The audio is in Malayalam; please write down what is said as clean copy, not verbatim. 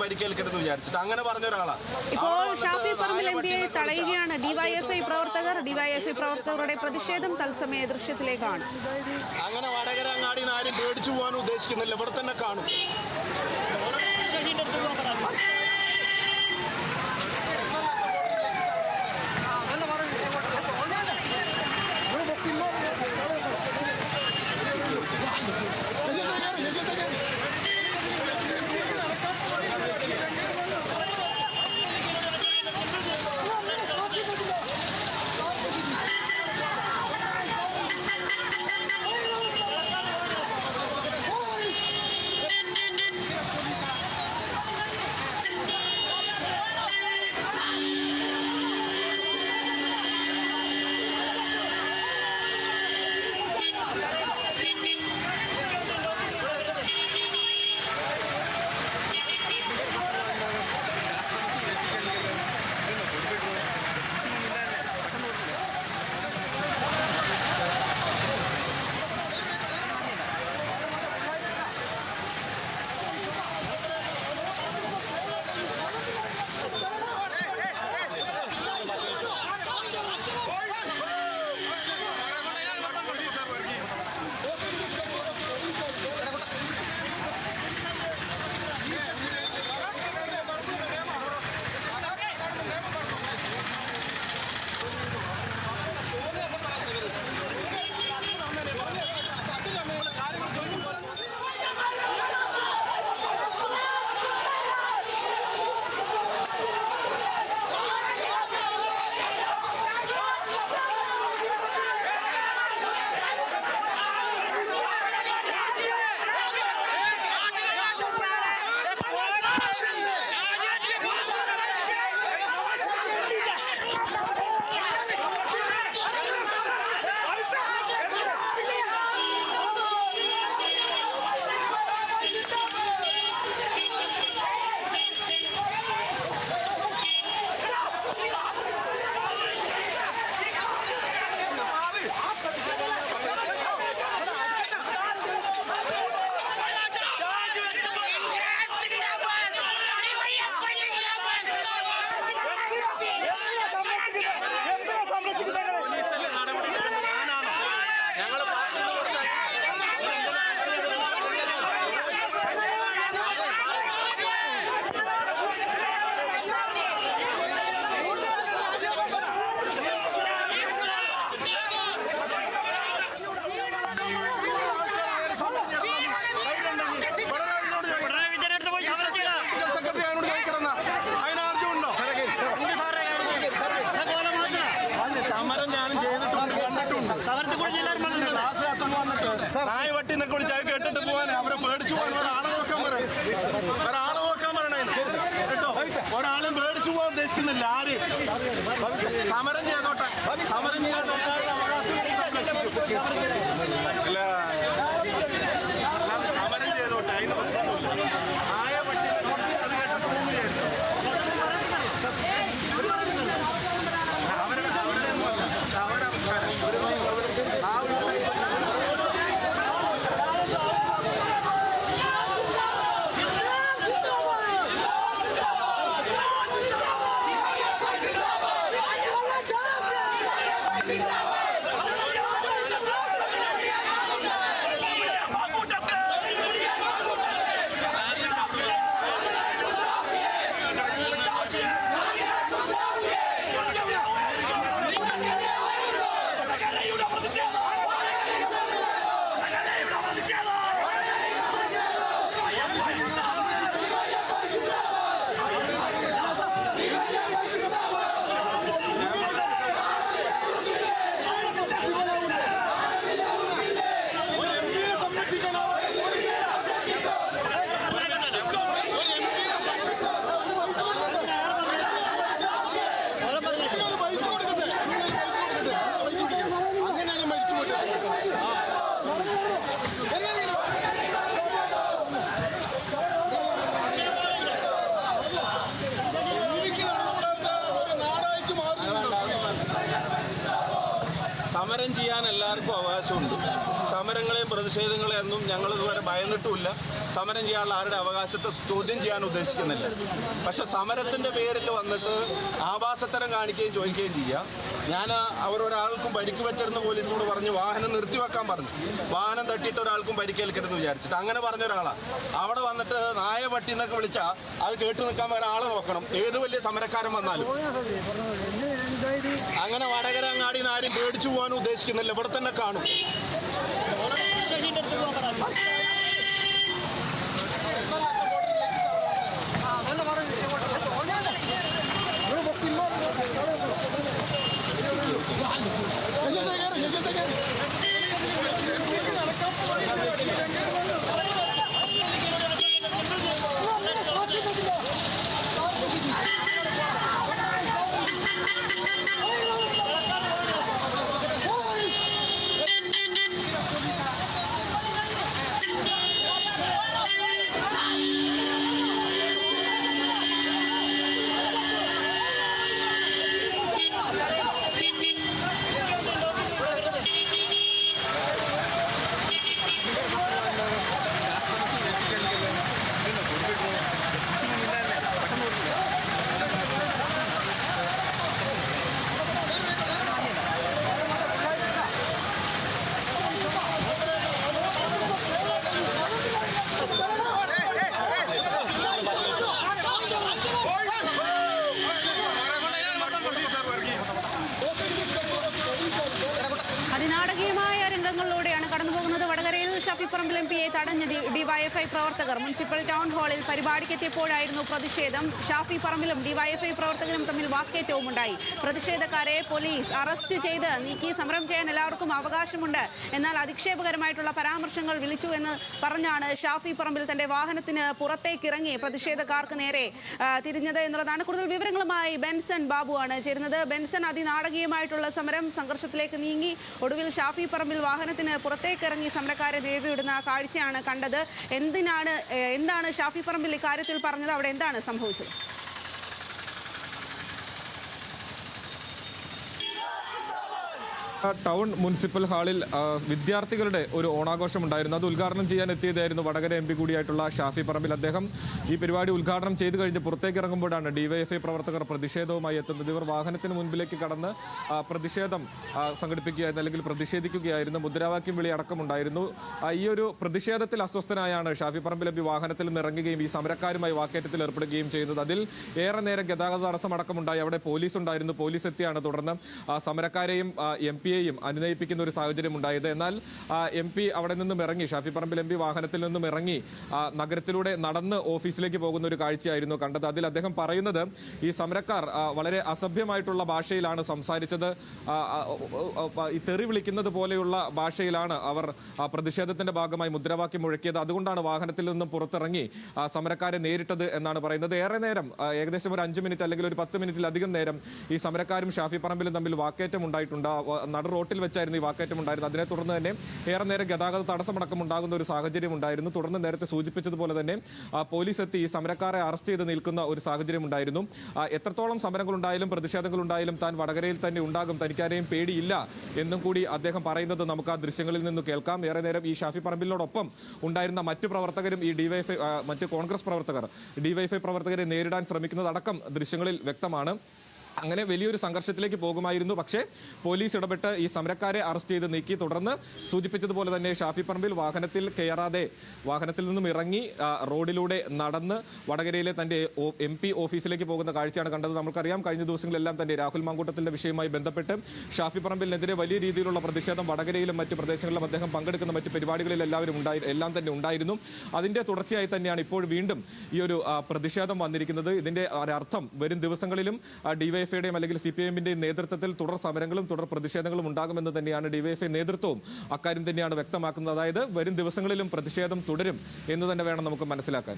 പരിക്കേൽക്കരുതെന്ന് വിചാരിച്ചിട്ട് അങ്ങനെ പറഞ്ഞ ഒരാളാണ്. ഇപ്പോൾ ഷാഫി പറമ്പിൽ എംപിയെ തടയുകയാണ് ഡിവൈഎഫ്ഐ പ്രവർത്തകരുടെ പ്രതിഷേധം തത്സമയ ദൃശ്യത്തിലേക്കാണ്. അങ്ങനെ വടകരങ്ങാടി ആരും പേടിച്ചു പോകാനും ഉദ്ദേശിക്കുന്നില്ല, ഇവിടെ തന്നെ കാണും. നായ വട്ടിന്നൊക്കെ വിളിച്ച് അത് കേട്ടിട്ട് പോകാൻ അവരെ പേടിച്ചു പോകാൻ ഒരാളെ നോക്കാൻ പറയണേ കേട്ടോ. ഒരാളും പേടിച്ചു പോകാൻ ഉദ്ദേശിക്കുന്നില്ല. ആര് സമരം ചെയ്തോട്ടെ, സമരം ചെയ്യാൻ അവകാശം അല്ല, സമരം ചെയ്തോട്ടെ, അതിന് പ്രശ്നമൊന്നുമില്ല. നായ വട്ടി അത് കേട്ടിട്ട് പോവുകയായിരുന്നു. അവരുടെ അവസാനം സമരം ചെയ്യാൻ എല്ലാവർക്കും അവകാശമുണ്ട്. സമരങ്ങളെയും പ്രതിഷേധങ്ങളെയും ഒന്നും ഞങ്ങൾ ഇതുവരെ ഭയന്നിട്ടുമില്ല. സമരം ചെയ്യാനുള്ള ആരുടെ അവകാശത്തെ ചോദ്യം ചെയ്യാൻ ഉദ്ദേശിക്കുന്നില്ല. പക്ഷെ സമരത്തിൻ്റെ പേരിൽ വന്നിട്ട് ആഭാസത്തരം കാണിക്കുകയും ചോദിക്കുകയും ചെയ്യുക. ഞാൻ ഒരാൾക്കും പരിക്ക് പറ്റരുന്ന പോലീസിനോട് പറഞ്ഞ് വാഹനം നിർത്തിവെക്കാൻ പറഞ്ഞു. വാഹനം തട്ടിയിട്ട് ഒരാൾക്കും പരിക്കേൽക്കരുതെന്ന് വിചാരിച്ചിട്ട് അങ്ങനെ പറഞ്ഞ ഒരാളാണ്. അവിടെ വന്നിട്ട് നായ പട്ടി എന്നൊക്കെ വിളിച്ചാൽ അത് കേട്ട് നിൽക്കാൻ വേറെ ആളെ നോക്കണം. ഏത് വലിയ സമരക്കാരൻ വന്നാലും അങ്ങനെ വടകര അങ്ങാടിയിൽ നിന്ന് ആരും പേടിച്ചു പോകാനും ഉദ്ദേശിക്കുന്നില്ല. ഇവിടെ തന്നെ കാണും. അതിനാടകീയമായ രംഗങ്ങളിലൂടെയാണ് കടന്നുപോകുന്നത്. വടകരയിൽ ഷാഫി പറമ്പിൽ എംപിയെ തടഞ്ഞ ഡിവൈഎഫ്ഐ പ്രവർത്തകർ മുനിസിപ്പൽ ടൗൺ ഹാളിൽ പരിപാടിക്കെത്തിയപ്പോഴായിരുന്നു പ്രതിഷേധം. ഷാഫി പറമ്പിലും ഡിവൈഎഫ്ഐ പ്രവർത്തകരും തമ്മിൽ വാക്കേറ്റവും ഉണ്ടായി. പ്രതിഷേധക്കാരെ പോലീസ് അറസ്റ്റ് ചെയ്ത് നീക്കി. സമരം ചെയ്യാൻ എല്ലാവർക്കും അവകാശമുണ്ട്, എന്നാൽ അധിക്ഷേപകരമായിട്ടുള്ള പരാമർശങ്ങൾ വിളിച്ചു എന്ന് പറഞ്ഞാണ് ഷാഫി പറമ്പിൽ തന്റെ വാഹനത്തിന് പുറത്തേക്കിറങ്ങി പ്രതിഷേധക്കാർക്ക് നേരെ തിരിഞ്ഞത് എന്നുള്ളതാണ്. കൂടുതൽ വിവരങ്ങളുമായി ബെൻസൺ ബാബുവാണ് ചേരുന്നത്. ബെൻസൺ, അതിനാടകീയമായിട്ടുള്ള സമരം സംഘർഷത്തിലേക്ക് നീങ്ങി. ഒടുവിൽ ഷാഫി പറമ്പിൽ വാഹനത്തിന് പുറത്തേക്കിറങ്ങി സമരക്കാരെ നേരിടുന്ന കാഴ്ചയാണ് കണ്ടത്. എന്താണ് ഷാഫി പറമ്പിൽ ഇക്കാര്യത്തിൽ പറഞ്ഞത്? അവിടെ എന്താണ് സംഭവിച്ചത്? ടൗൺ മുനിസിപ്പൽ ഹാളിൽ വിദ്യാർത്ഥികളുടെ ഒരു ഓണാഘോഷം ഉണ്ടായിരുന്നു. അത് ഉദ്ഘാടനം ചെയ്യാൻ എത്തിയതായിരുന്നു വടകര എം പി കൂടിയായിട്ടുള്ള ഷാഫി പറമ്പിൽ. അദ്ദേഹം ഈ പരിപാടി ഉദ്ഘാടനം ചെയ്തു കഴിഞ്ഞ് പുറത്തേക്ക് ഇറങ്ങുമ്പോഴാണ് ഡിവൈഎഫ്ഐ പ്രവർത്തകർ പ്രതിഷേധവുമായി എത്തുന്നത്. ഇവർ വാഹനത്തിന് മുൻപിലേക്ക് കടന്ന് പ്രതിഷേധം സംഘടിപ്പിക്കുകയായിരുന്നു, അല്ലെങ്കിൽ പ്രതിഷേധിക്കുകയായിരുന്നു. മുദ്രാവാക്യം വിളി അടക്കമുണ്ടായിരുന്നു. ഈ ഒരു പ്രതിഷേധത്തിൽ അസ്വസ്ഥനായാണ് ഷാഫി പറമ്പിൽ എം പി വാഹനത്തിൽ നിന്ന് ഇറങ്ങുകയും ഈ സമരക്കാരുമായി വാക്കേറ്റത്തിൽ ഏർപ്പെടുകയും ചെയ്യുന്നത്. അതിൽ ഏറെ നേരം ഗതാഗത തടസ്സമടക്കമുണ്ടായി. അവിടെ പോലീസ് ഉണ്ടായിരുന്നു. പോലീസ് എത്തിയാണ് തുടർന്ന് സമരക്കാരെയും എം പിയെയും അനുനയിപ്പിക്കുന്ന ഒരു സാഹചര്യം ഉണ്ടായത്. എന്നാൽ എം പി അവിടെ നിന്നും ഇറങ്ങി, ഷാഫി പറമ്പിൽ എം പി വാഹനത്തിൽ നിന്നും ഇറങ്ങി നഗരത്തിലൂടെ നടന്ന് ഓഫീസിലേക്ക് പോകുന്ന ഒരു കാഴ്ചയായിരുന്നു കണ്ടത്. അതിൽ അദ്ദേഹം പറയുന്നത് ഈ സമരക്കാർ വളരെ അസഭ്യമായിട്ടുള്ള ഭാഷയിലാണ് സംസാരിച്ചത്. ഈ തെറി വിളിക്കുന്നത് പോലെയുള്ള ഭാഷയിലാണ് അവർ പ്രതിഷേധത്തിന്റെ ഭാഗമായി മുദ്രാവാക്യം മുഴക്കിയത്. അതുകൊണ്ടാണ് വാഹനത്തിൽ നിന്നും പുറത്തിറങ്ങി സമരക്കാരെ നേരിട്ടത് എന്നാണ് പറയുന്നത്. ഏറെ നേരം, ഏകദേശം ഒരു 5 മിനിറ്റ് അല്ലെങ്കിൽ ഒരു 10 മിനിറ്റിലധികം നേരം ഈ സമരക്കാരും ഷാഫി പറമ്പിലും തമ്മിൽ വാക്കേറ്റം ഉണ്ടായിട്ടുണ്ട്. നടു റോട്ടിൽ വെച്ചായിരുന്നു ഈ വാക്കേറ്റം ഉണ്ടായിരുന്നത്. അതിനെ തുടർന്ന് തന്നെ ഏറെ നേരം ഗതാഗത തടസ്സമടക്കം ഉണ്ടാകുന്ന ഒരു സാഹചര്യം ഉണ്ടായിരുന്നു. തുടർന്ന് നേരത്തെ സൂചിപ്പിച്ചതുപോലെ തന്നെ പോലീസ് എത്തി ഈ സമരക്കാരെ അറസ്റ്റ് ചെയ്ത് നിൽക്കുന്ന ഒരു സാഹചര്യം ഉണ്ടായിരുന്നു. എത്രത്തോളം സമരങ്ങളുണ്ടായാലും പ്രതിഷേധങ്ങളുണ്ടായാലും താൻ വടകരയിൽ തന്നെ ഉണ്ടാകും, തനിക്കാരെയും പേടിയില്ല എന്നും കൂടി അദ്ദേഹം പറയുന്നത് നമുക്ക് ആ ദൃശ്യങ്ങളിൽ നിന്ന് കേൾക്കാം. ഏറെ നേരം ഈ ഷാഫി പറമ്പിലിനോടൊപ്പം ഉണ്ടായിരുന്ന മറ്റു പ്രവർത്തകരും ഈ ഡിവൈഎഫ്ഐ, മറ്റ് കോൺഗ്രസ് പ്രവർത്തകർ ഡിവൈഎഫ്ഐ പ്രവർത്തകരെ നേരിടാൻ ശ്രമിക്കുന്നതടക്കം ദൃശ്യങ്ങളിൽ വ്യക്തമാണ്. അങ്ങനെ വലിയൊരു സംഘർഷത്തിലേക്ക് പോകുമായിരുന്നു. പക്ഷേ പോലീസ് ഇടപെട്ട് ഈ സമരക്കാരെ അറസ്റ്റ് ചെയ്ത് നീക്കി. തുടർന്ന് സൂചിപ്പിച്ചതുപോലെ തന്നെ ഷാഫി പറമ്പിൽ വാഹനത്തിൽ കയറാതെ വാഹനത്തിൽ നിന്നും ഇറങ്ങി റോഡിലൂടെ നടന്ന് വടകരയിലെ തന്റെ എം പി ഓഫീസിലേക്ക് പോകുന്ന കാഴ്ചയാണ് കണ്ടത്. നമുക്കറിയാം, കഴിഞ്ഞ ദിവസങ്ങളിലെല്ലാം തന്നെ രാഹുൽ മാങ്കൂട്ടത്തിന്റെ വിഷയവുമായി ബന്ധപ്പെട്ട് ഷാഫി പറമ്പിലിനെതിരെ വലിയ രീതിയിലുള്ള പ്രതിഷേധം വടകരയിലും മറ്റ് പ്രദേശങ്ങളിലും അദ്ദേഹം പങ്കെടുക്കുന്ന മറ്റ് പരിപാടികളിൽ എല്ലാം തന്നെ ഉണ്ടായിരുന്നു. അതിന്റെ തുടർച്ചയായി തന്നെയാണ് ഇപ്പോൾ വീണ്ടും ഈ ഒരു പ്രതിഷേധം വന്നിരിക്കുന്നത്. ഇതിന്റെ അർത്ഥം വരും ദിവസങ്ങളിലും ഡിവൈഎഫ്ഐയുടെയും അല്ലെങ്കിൽ CPIMന്റെയും നേതൃത്വത്തിൽ തുടർ സമരങ്ങളും തുടർ പ്രതിഷേധങ്ങളും ഉണ്ടാകുമെന്ന് തന്നെയാണ് ഡിവൈഎഫ്ഐ നേതൃത്വവും അക്കാര്യം തന്നെയാണ് വ്യക്തമാക്കുന്നത്. അതായത് വരും ദിവസങ്ങളിലും പ്രതിഷേധം തുടരും എന്ന് തന്നെ വേണം നമുക്ക് മനസ്സിലാക്കാൻ.